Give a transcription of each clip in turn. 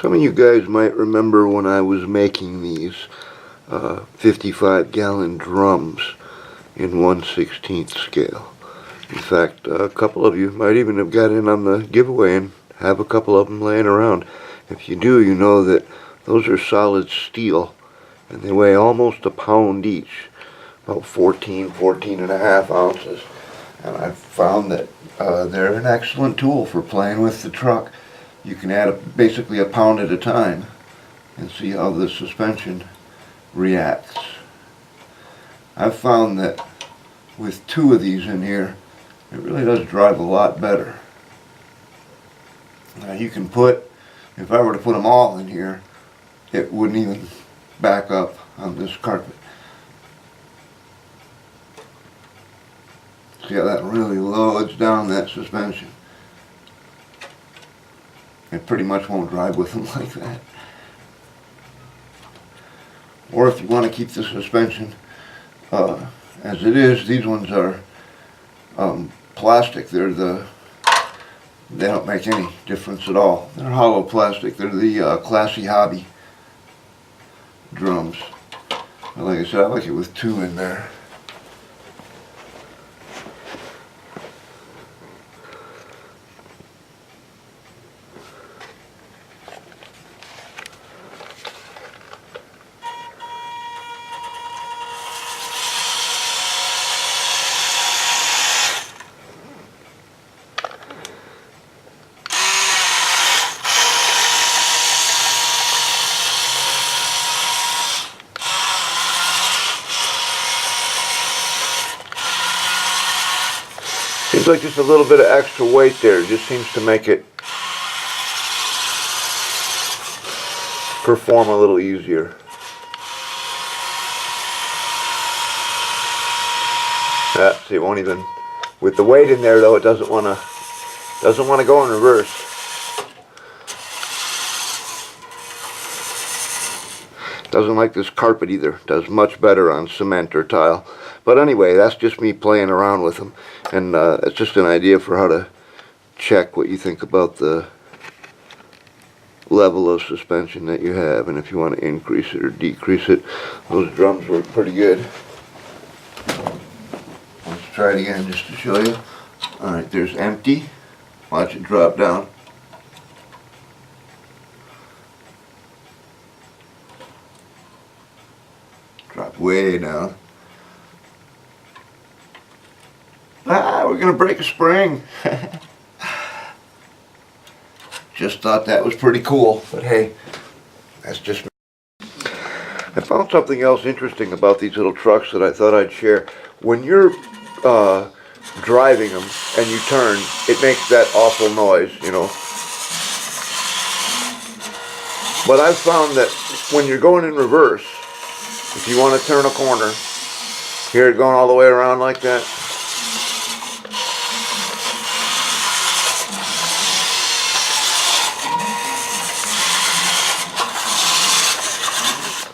Some of you guys might remember when I was making these 55-gallon drums in 1/16 scale. In fact, a couple of you might even have got in on the giveaway and have a couple of them laying around. If you do, you know that those are solid steel and they weigh almost a pound each, about 14 and a half ounces. And I've found that they're an excellent tool for playing with the truck. You can add basically a pound at a time and see how the suspension reacts. I've found that with two of these in here, it really does drive a lot better. Now you can put, if I were to put them all in here, it wouldn't even back up on this carpet. See how that really loads down that suspension? It pretty much won't drive with them like that. Or if you want to keep the suspension as it is, these ones are plastic. They don't make any difference at all. They're hollow plastic. They're the Classy Hobby drums. And like I said, I like it with two in there. Seems like just a little bit of extra weight there just seems to make it perform a little easier. See, it won't even, with the weight in there though, it doesn't want to go in reverse. Doesn't like this carpet either. Does much better on cement or tile. But anyway, that's just me playing around with them. And it's just an idea for how to check what you think about the level of suspension that you have. And if you want to increase it or decrease it. Those drums work pretty good. Let's try it again just to show you. Alright, there's empty. Watch it drop down. Drop way down. We're going to break a spring. Just thought that was pretty cool, but hey, that's just me. I found something else interesting about these little trucks that I thought I'd share. When you're driving them and you turn, it makes that awful noise, you know. But I've found that when you're going in reverse, if you want to turn a corner, hear it going all the way around like that.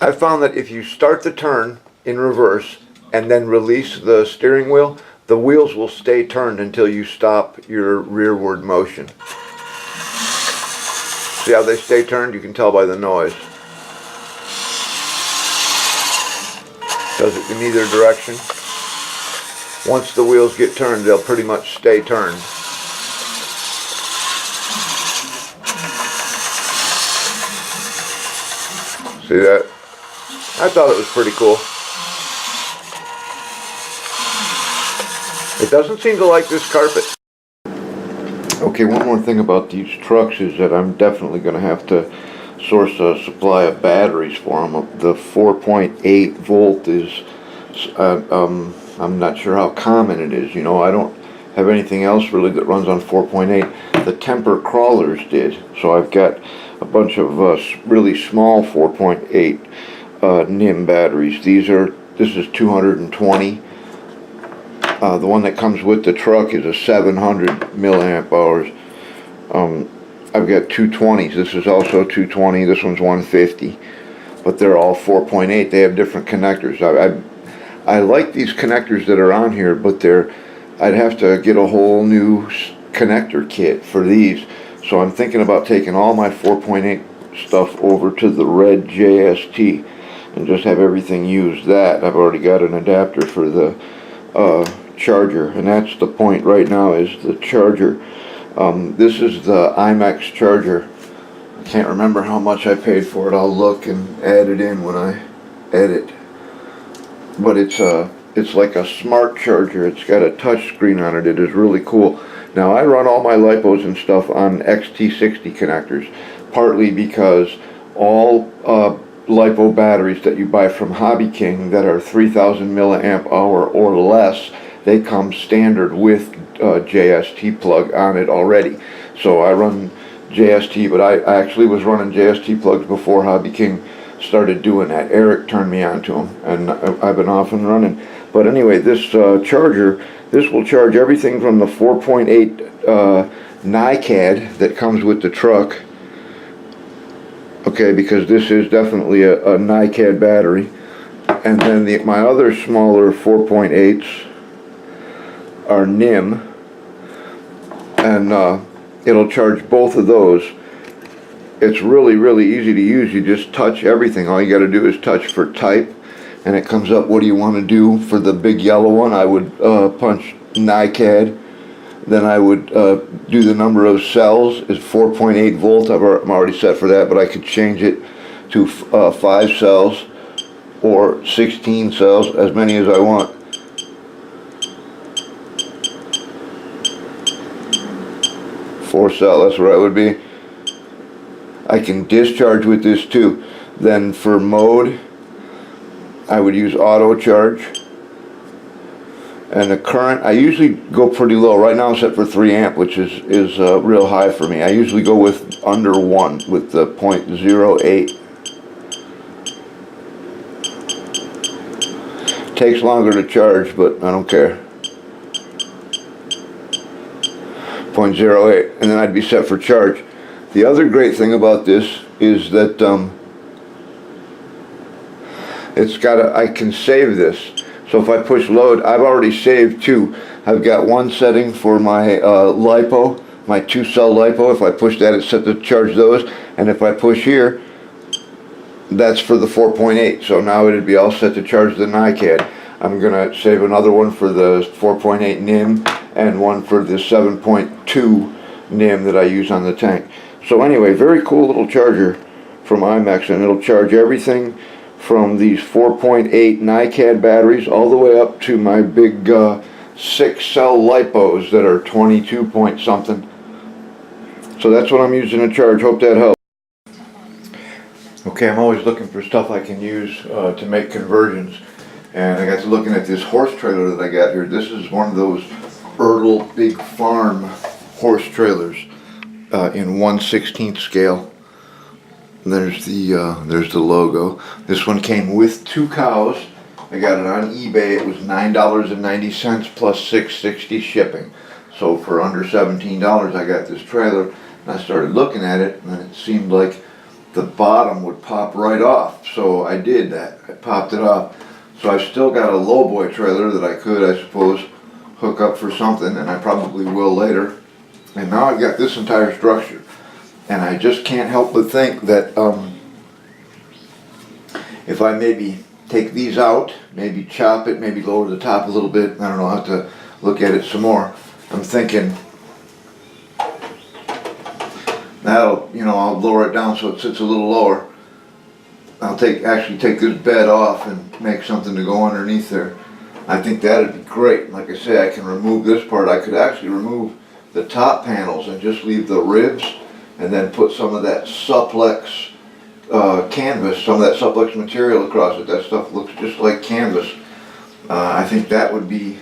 I found that if you start the turn in reverse and then release the steering wheel, the wheels will stay turned until you stop your rearward motion. See how they stay turned? You can tell by the noise. Does it in either direction. Once the wheels get turned, they'll pretty much stay turned. See that? I thought it was pretty cool. It doesn't seem to like this carpet. Okay, one more thing about these trucks is that I'm definitely going to have to source a supply of batteries for them. The 4.8 volt is, I'm not sure how common it is. You know, I don't have anything else really that runs on 4.8. The Temper crawlers did, so I've got a bunch of really small 4.8 NIM batteries. This is 220. The one that comes with the truck is a 700 milliamp hours. I've got 220s. This is also 220. This one's 150. But they're all 4.8. They have different connectors. I like these connectors that are on here, but I'd have to get a whole new connector kit for these. So I'm thinking about taking all my 4.8 stuff over to the red JST and just have everything use that. I've already got an adapter for the charger, and that's the point right now, is the charger. This is the IMAX charger. I can't remember how much I paid for it. I'll look and add it in when I edit. But it's like a smart charger. It's got a touch screen on it. It is really cool. Now I run all my LiPos and stuff on XT60 connectors, partly because all LiPo batteries that you buy from Hobby King that are 3,000 milliamp hour or less, they come standard with JST plug on it already. So I run JST, but I actually was running JST plugs before Hobby King started doing that. Eric turned me on to them, and I've been off and running. But anyway, this charger, this will charge everything from the 4.8 NiCad that comes with the truck. Okay, because this is definitely a NiCad battery. And then my other smaller 4.8s are NIM. And it'll charge both of those. It's really, really easy to use. You just touch everything. All you got to do is touch for type, and it comes up, what do you want to do for the big yellow one? I would punch NiCad. Then I would do the number of cells is 4.8 volt. I'm already set for that, but I could change it to 5 cells or 16 cells, as many as I want. Four cell, that's where I would be. I can discharge with this too. Then for mode, I would use auto charge. And the current, I usually go pretty low. Right now I'm set for 3 amp, which is real high for me. I usually go with under 1 with the 0.08. Takes longer to charge, but I don't care. 0.08, and then I'd be set for charge. The other great thing about this is that I can save this. So if I push load, I've already saved 2. I've got one setting for my LiPo, my 2-cell LiPo. If I push that, it's set to charge those. And if I push here, that's for the 4.8. So now it'd be all set to charge the NiCad. I'm going to save another one for the 4.8 NIM and one for the 7.2 NIM that I use on the tank. So anyway, very cool little charger from IMAX, and it'll charge everything from these 4.8 NiCad batteries all the way up to my big 6-cell LiPos that are 22 point something. So that's what I'm using to charge. Hope that helps. Okay, I'm always looking for stuff I can use to make conversions. And I got to looking at this horse trailer that I got here. This is one of those Ertl Big Farm horse trailers in 1/16 scale. There's the logo. This one came with 2 cows. I got it on eBay. It was $9.90 plus $6.60 shipping. So for under $17, I got this trailer, and I started looking at it, and it seemed like the bottom would pop right off. So I did that. I popped it off. So I've still got a lowboy trailer that I could, I suppose, hook up for something, and I probably will later. And now I've got this entire structure. And I just can't help but think that if I maybe take these out, maybe chop it, maybe lower the top a little bit, I don't know, I'll have to look at it some more. I'm thinking that'll, I'll lower it down so it sits a little lower. I'll actually take this bed off and make something to go underneath there. I think that'd be great. Like I say, I can remove this part. I could actually remove the top panels and just leave the ribs, and then put some of that Supplex canvas, some of that Supplex material across it. That stuff looks just like canvas. I think that would be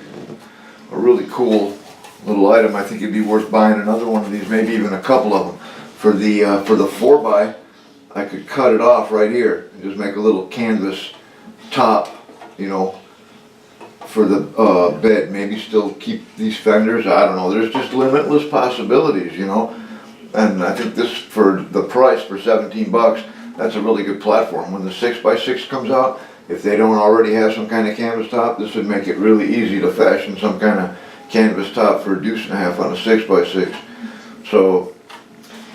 a really cool little item. I think it'd be worth buying another one of these, maybe even a couple of them. For the 4x, I could cut it off right here and just make a little canvas top, for the bed. Maybe still keep these fenders. I don't know. There's just limitless possibilities, And I think this, for the price, for 17 bucks, that's a really good platform. When the 6x6 comes out, if they don't already have some kind of canvas top, this would make it really easy to fashion some kind of canvas top for a 1.5 deuce on a 6x6. So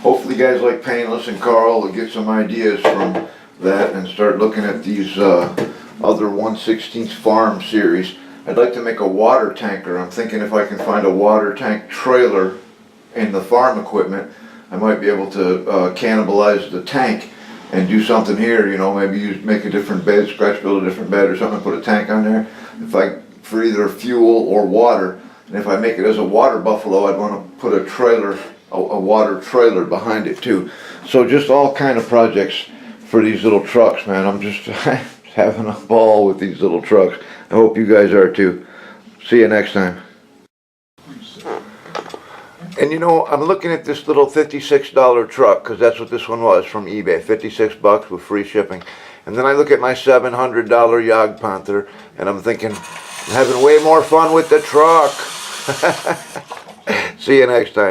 hopefully guys like Painless and Carl to get some ideas from that and start looking at these other 1/16 farm series. I'd like to make a water tanker. I'm thinking if I can find a water tank trailer in the farm equipment, I might be able to cannibalize the tank and do something here, you know, maybe make a different bed, scratch build a different bed or something, put a tank on there for either fuel or water. And if I make it as a water buffalo, I'd want to put a trailer, a water trailer behind it too. So just all kind of projects for these little trucks, man. I'm just having a ball with these little trucks. I hope you guys are too. See you next time. And you know, I'm looking at this little $56 truck, because that's what this one was from eBay, 56 bucks with free shipping. And then I look at my $700 Jagdpanther, and I'm thinking, I'm having way more fun with the truck. See you next time.